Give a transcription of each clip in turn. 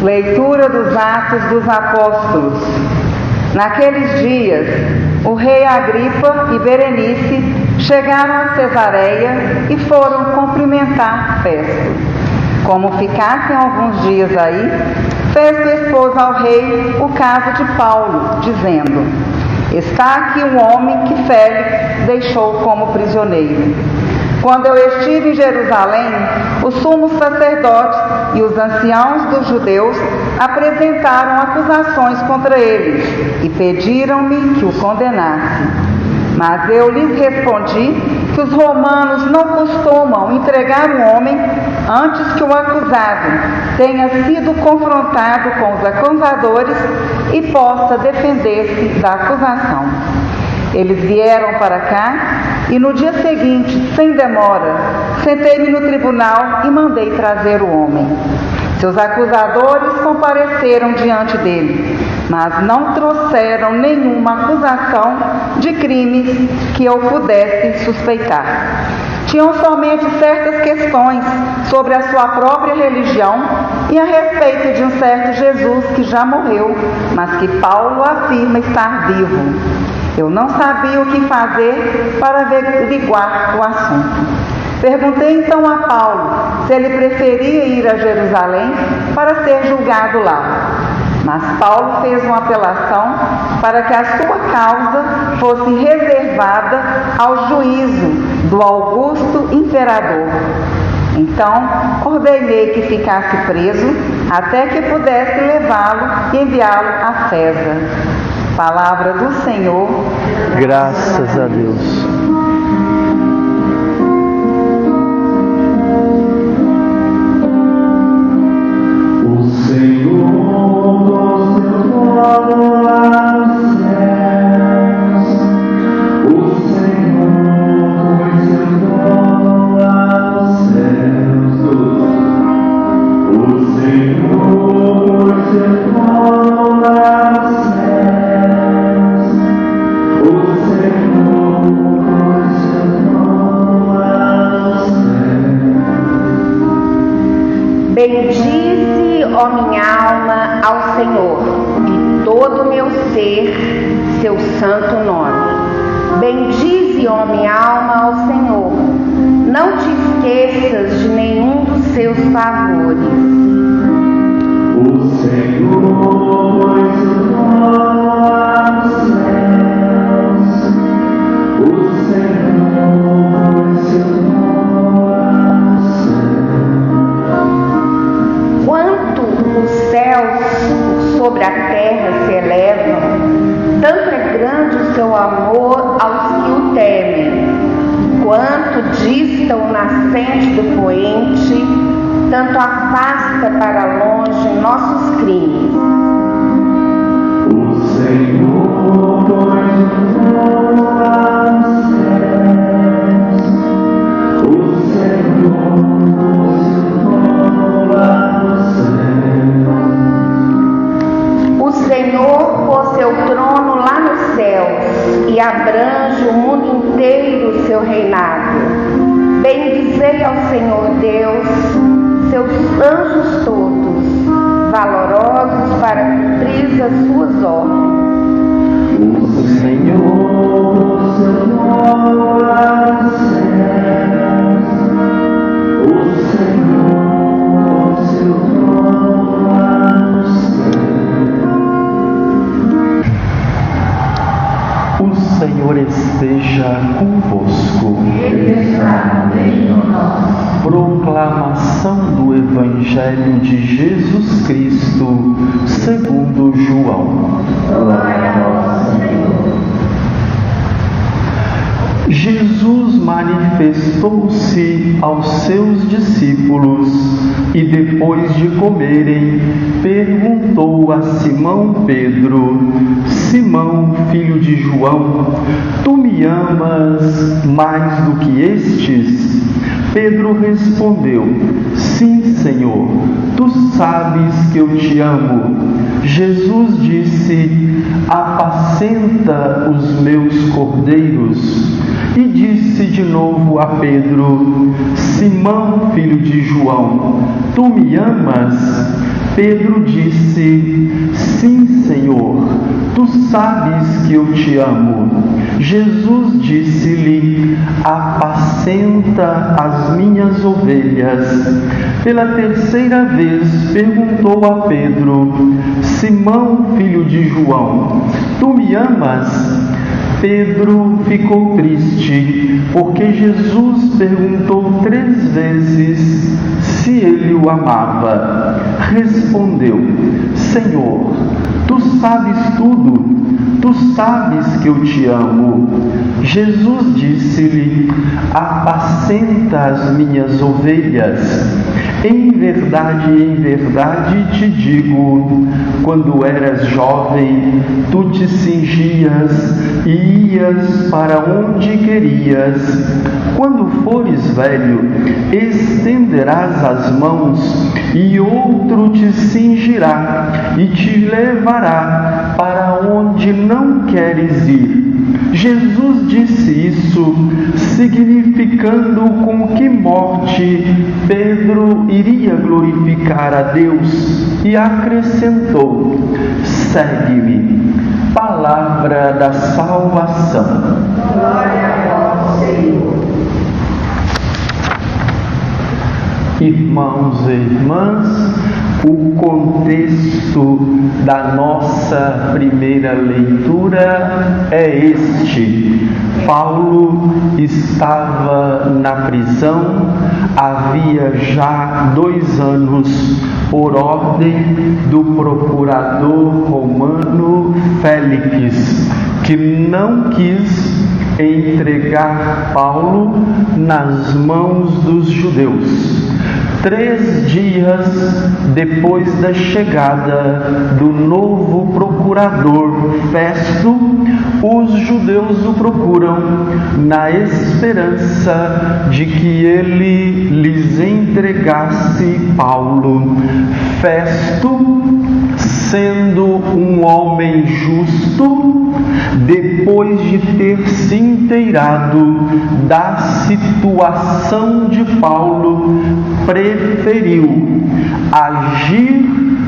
Leitura dos Atos dos Apóstolos. Naqueles dias, o rei Agripa e Berenice chegaram a Cesareia e foram cumprimentar Festo. Como ficassem alguns dias aí, Festo expôs ao rei o caso de Paulo, dizendo: está aqui um homem que Félix deixou como prisioneiro. Quando eu estive em Jerusalém, os sumos sacerdotes e os anciãos dos judeus apresentaram acusações contra ele e pediram-me que o condenasse. Mas eu lhes respondi que os romanos não costumam entregar um homem antes que o acusado tenha sido confrontado com os acusadores e possa defender-se da acusação. Eles vieram para cá e no dia seguinte, sem demora, sentei-me no tribunal e mandei trazer o homem. Seus acusadores compareceram diante dele, mas não trouxeram nenhuma acusação de crimes que eu pudesse suspeitar. Tinham somente certas questões sobre a sua própria religião e a respeito de um certo Jesus que já morreu, mas que Paulo afirma estar vivo. Eu não sabia o que fazer para averiguar o assunto. Perguntei então a Paulo se ele preferia ir a Jerusalém para ser julgado lá. Mas Paulo fez uma apelação para que a sua causa fosse reservada ao juízo do augusto imperador. Então, ordenei que ficasse preso até que pudesse levá-lo e enviá-lo a César. Palavra do Senhor. Graças a Deus. O Senhor pôs seu trono lá nos céus. O Senhor pôs seu trono lá nos céus. O Senhor pôs seu trono lá nos céus. Bendize, ó minha alma, ao Senhor, e todo o meu ser, seu santo nome. Bendize, ó minha alma, ao Senhor. Não te esqueças de nenhum dos seus favores. O Senhor pôs seu trono lá nos céus. O Senhor pôs seu trono lá nos céus. Quanto os céus sobre a terra se elevam, tanto é grande o seu amor aos que o temem. Quanto dista o nascente do poente, tanto afasta para longe nossos crimes. O Senhor pôs o trono lá nos céus. O Senhor pôs o trono lá nos céus. O Senhor pôs seu trono lá nos céus e abrange o mundo inteiro seu reinado. Bendizei ao Senhor Deus, seus anjos todos, valorosos para cumprir as suas ordens. O Senhor pôs seu trono lá nos céus. O Senhor pôs seu trono lá nos céus. O Senhor esteja convosco. Ele está no meio de nós. Proclamação do Evangelho de Jesus Cristo, segundo João. Glória a vós, Senhor. Jesus manifestou-se aos seus discípulos e, depois de comerem, perguntou a Simão Pedro: Simão, filho de João, tu me amas mais do que estes? Pedro respondeu: Sim, Senhor, tu sabes que eu te amo. Jesus disse: Apacenta os meus cordeiros. E disse de novo a Pedro: Simão, filho de João, tu me amas? Pedro disse: Sim, Senhor, tu sabes que eu te amo. Jesus disse-lhe: Apacenta as minhas ovelhas. Pela terceira vez perguntou a Pedro: Simão, filho de João, tu me amas? Pedro ficou triste, porque Jesus perguntou 3 vezes se ele o amava. Respondeu: Senhor, tu sabes tudo, tu sabes que eu te amo. Jesus disse-lhe: Apacenta as minhas ovelhas. Em verdade te digo, quando eras jovem, tu te cingias e ias para onde querias. Quando fores velho, estenderás as mãos e outro te cingirá e te levará para onde não queres ir. Jesus disse isso, significando com que morte Pedro iria glorificar a Deus, e acrescentou: Segue-me. Palavra da salvação. Glória a vós, Senhor. Irmãos e irmãs, o contexto da nossa primeira leitura é este. Paulo estava na prisão, havia já 2 anos, por ordem do procurador romano Félix, que não quis entregar Paulo nas mãos dos judeus. 3 dias depois da chegada do novo procurador Festo, os judeus o procuram na esperança de que ele lhes entregasse Paulo. Festo, sendo um homem justo, depois de ter se inteirado da situação de Paulo, preferiu agir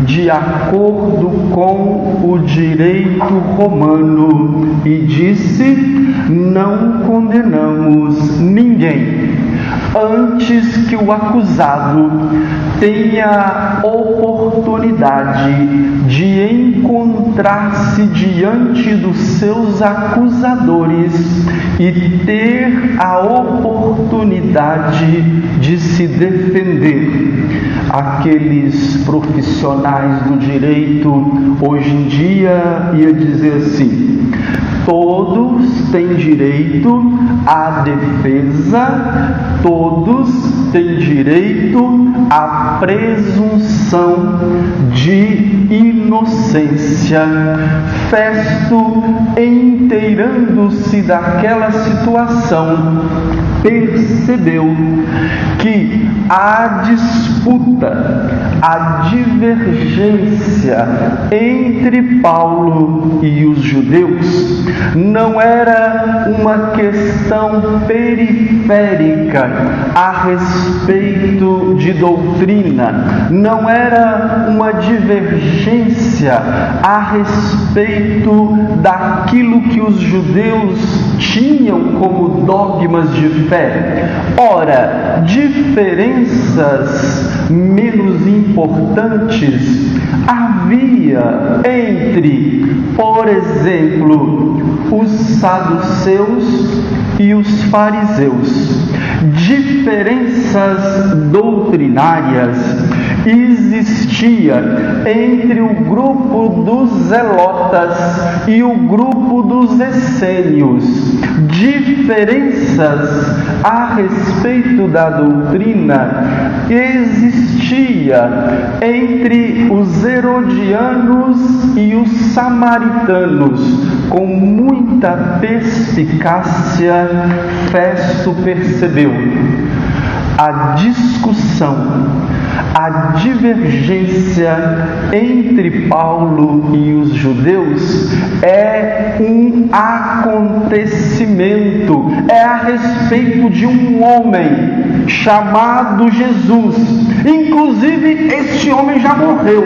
de acordo com o direito romano e disse: não condenamos ninguém antes que o acusado tenha oportunidade de encontrar-se diante dos seus acusadores e ter a oportunidade de se defender. Aqueles profissionais do direito hoje em dia ia dizer assim: todos têm direito à defesa, todos têm direito à presunção de inocência. Festo, inteirando-se daquela situação, percebeu que a disputa, a divergência entre Paulo e os judeus não era uma questão periférica a respeito de doutrina, não era uma divergência a respeito daquilo que os judeus tinham como dogmas de fé. Ora, diferenças menos importantes havia entre, por exemplo, os saduceus e os fariseus. Diferenças doutrinárias existia entre o grupo dos zelotas e o grupo dos essênios. Diferenças a respeito da doutrina existia entre os herodianos e os samaritanos. Com muita perspicácia, Festo percebeu a discussão, a divergência divergência entre Paulo e os judeus é um acontecimento, é a respeito de um homem chamado Jesus. Inclusive, este homem já morreu,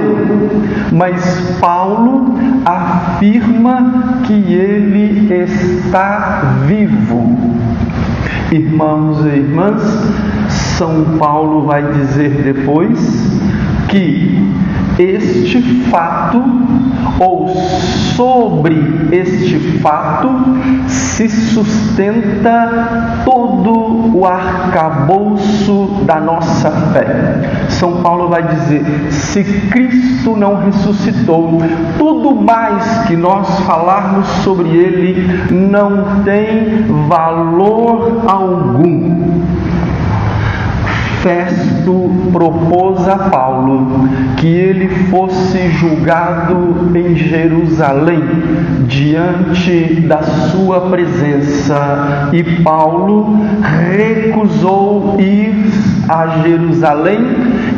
mas Paulo afirma que ele está vivo. Irmãos e irmãs, São Paulo vai dizer depois que este fato, ou sobre este fato, se sustenta todo o arcabouço da nossa fé. São Paulo vai dizer: se Cristo não ressuscitou, tudo mais que nós falarmos sobre ele não tem valor algum. Festo propôs a Paulo que ele fosse julgado em Jerusalém, diante da sua presença, e Paulo recusou ir a Jerusalém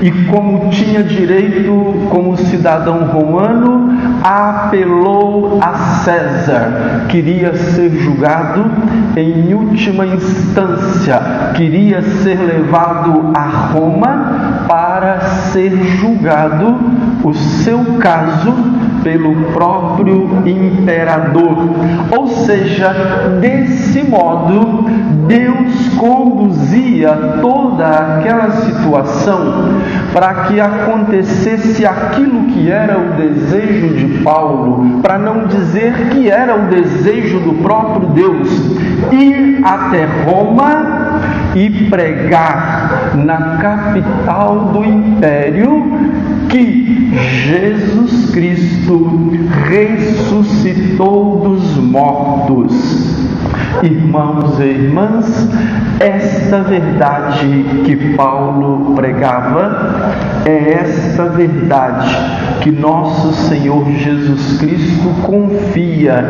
e, como tinha direito como cidadão romano, apelou a César. Queria ser julgado em última instância, queria ser levado a Roma para ser julgado o seu caso pelo próprio imperador. Ou seja, desse modo, Deus conduzia toda aquela situação para que acontecesse aquilo que era o desejo de Paulo, para não dizer que era o desejo do próprio Deus, ir até Roma e pregar na capital do império que Jesus Cristo ressuscitou dos mortos. Irmãos e irmãs, esta verdade que Paulo pregava é esta verdade que nosso Senhor Jesus Cristo confia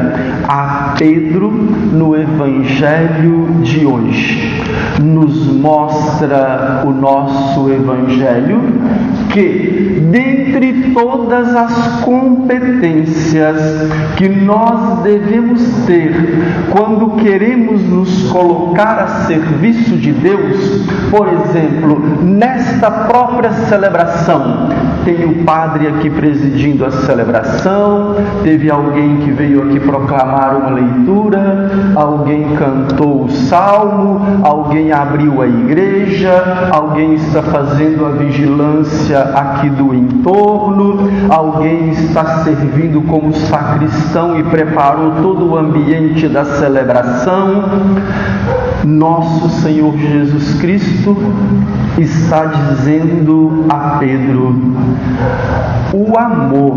a Pedro no Evangelho de hoje. Nos mostra o nosso Evangelho que, dentre todas as competências que nós devemos ter quando queremos nos colocar a serviço de Deus, por exemplo, nesta própria celebração, tem o padre aqui presidindo a celebração, teve alguém que veio aqui proclamar uma leitura, alguém cantou o salmo, alguém abriu a igreja, alguém está fazendo a vigilância aqui do entorno, alguém está servindo como sacristão e preparou todo o ambiente da celebração. Nosso Senhor Jesus Cristo está dizendo a Pedro: o amor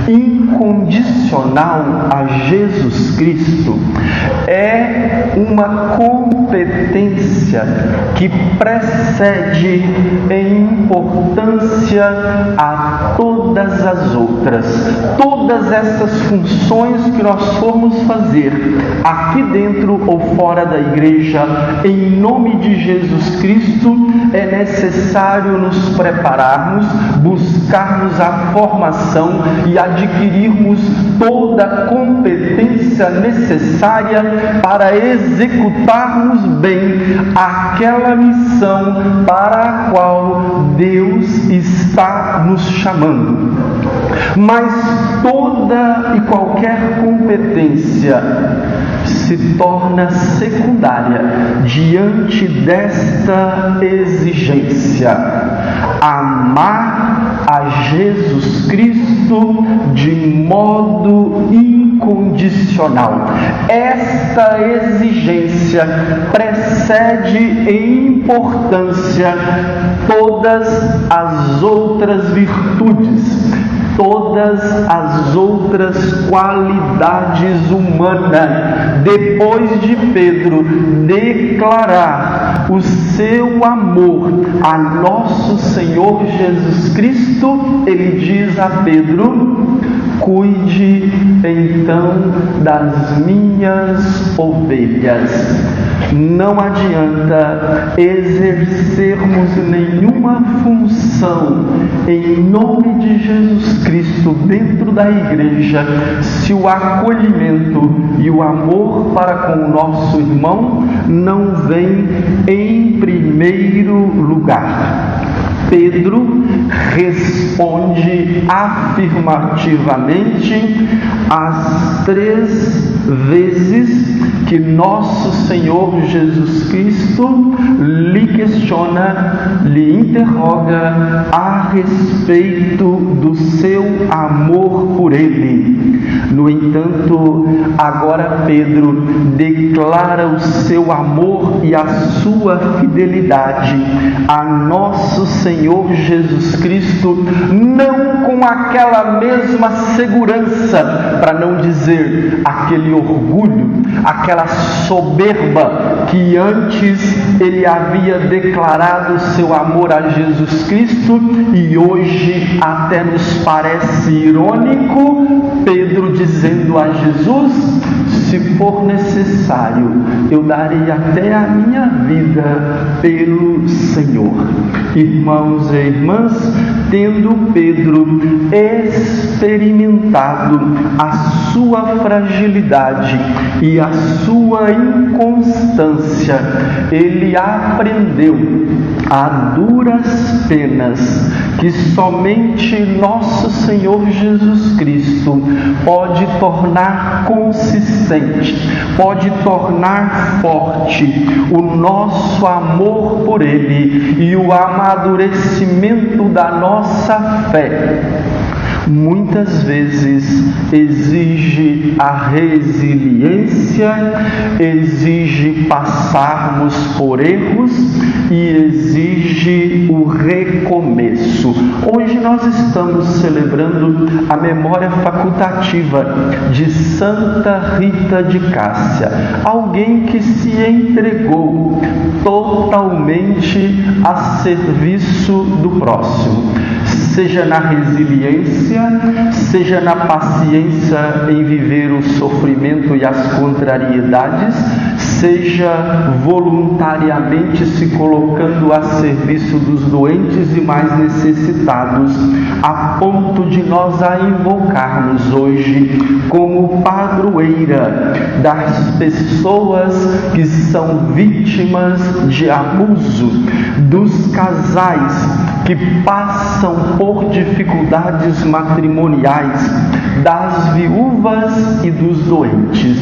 incondicional a Jesus Cristo é uma competência que precede em importância a todas as outras. Todas essas funções que nós formos fazer aqui dentro ou fora da igreja, em nome de Jesus Cristo, é necessário nos prepararmos, buscarmos a formação e adquirirmos toda a competência necessária para executarmos bem aquela missão para a qual Deus está nos chamando. Mas toda e qualquer competência se torna secundária diante desta exigência: amar a Jesus Cristo de modo incondicional. Esta exigência precede em importância todas as outras virtudes, todas as outras qualidades humanas. Depois de Pedro declarar o seu amor a nosso Senhor Jesus Cristo, ele diz a Pedro: cuide então das minhas ovelhas. Não adianta exercermos nenhuma função unção em nome de Jesus Cristo dentro da igreja, se o acolhimento e o amor para com o nosso irmão não vem em primeiro lugar. Pedro responde afirmativamente às 3 vezes que nosso Senhor Jesus Cristo lhe questiona, lhe interroga a respeito do seu amor por ele. No entanto, agora Pedro declara o seu amor e a sua fidelidade a nosso Senhor Jesus Cristo, não com aquela mesma segurança, para não dizer aquele orgulho, aquela soberba que antes ele havia declarado seu amor a Jesus Cristo e hoje até nos parece irônico, Pedro dizendo a Jesus: se for necessário, eu darei até a minha vida pelo Senhor. Irmãos e irmãs, tendo Pedro experimentado a sua fragilidade e a sua inconstância, ele aprendeu a duras penas que somente nosso Senhor Jesus Cristo pode tornar consistente, pode tornar forte o nosso amor por Ele e o amadurecimento da nossa fé. Muitas vezes exige a resiliência, exige passarmos por erros e exige o recomeço. Hoje nós estamos celebrando a memória facultativa de Santa Rita de Cássia, alguém que se entregou totalmente a serviço do próximo, seja na resiliência, seja na paciência em viver o sofrimento e as contrariedades, seja voluntariamente se colocando a serviço dos doentes e mais necessitados, a ponto de nós a invocarmos hoje como padroeira das pessoas que são vítimas de abuso, dos casais que passam por dificuldades matrimoniais, das viúvas e dos doentes.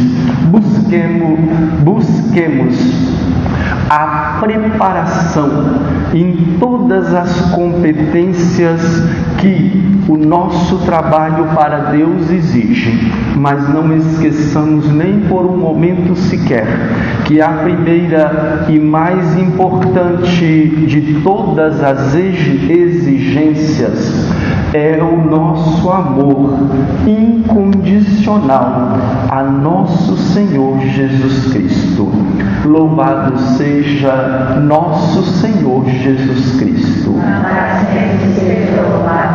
Busquemos a preparação em todas as competências que o nosso trabalho para Deus exige, mas não esqueçamos nem por um momento sequer que a primeira e mais importante de todas as exigências é o nosso amor incondicional a nosso Senhor Jesus Cristo. Louvado seja nosso Senhor Jesus Cristo. Para sempre seja louvado.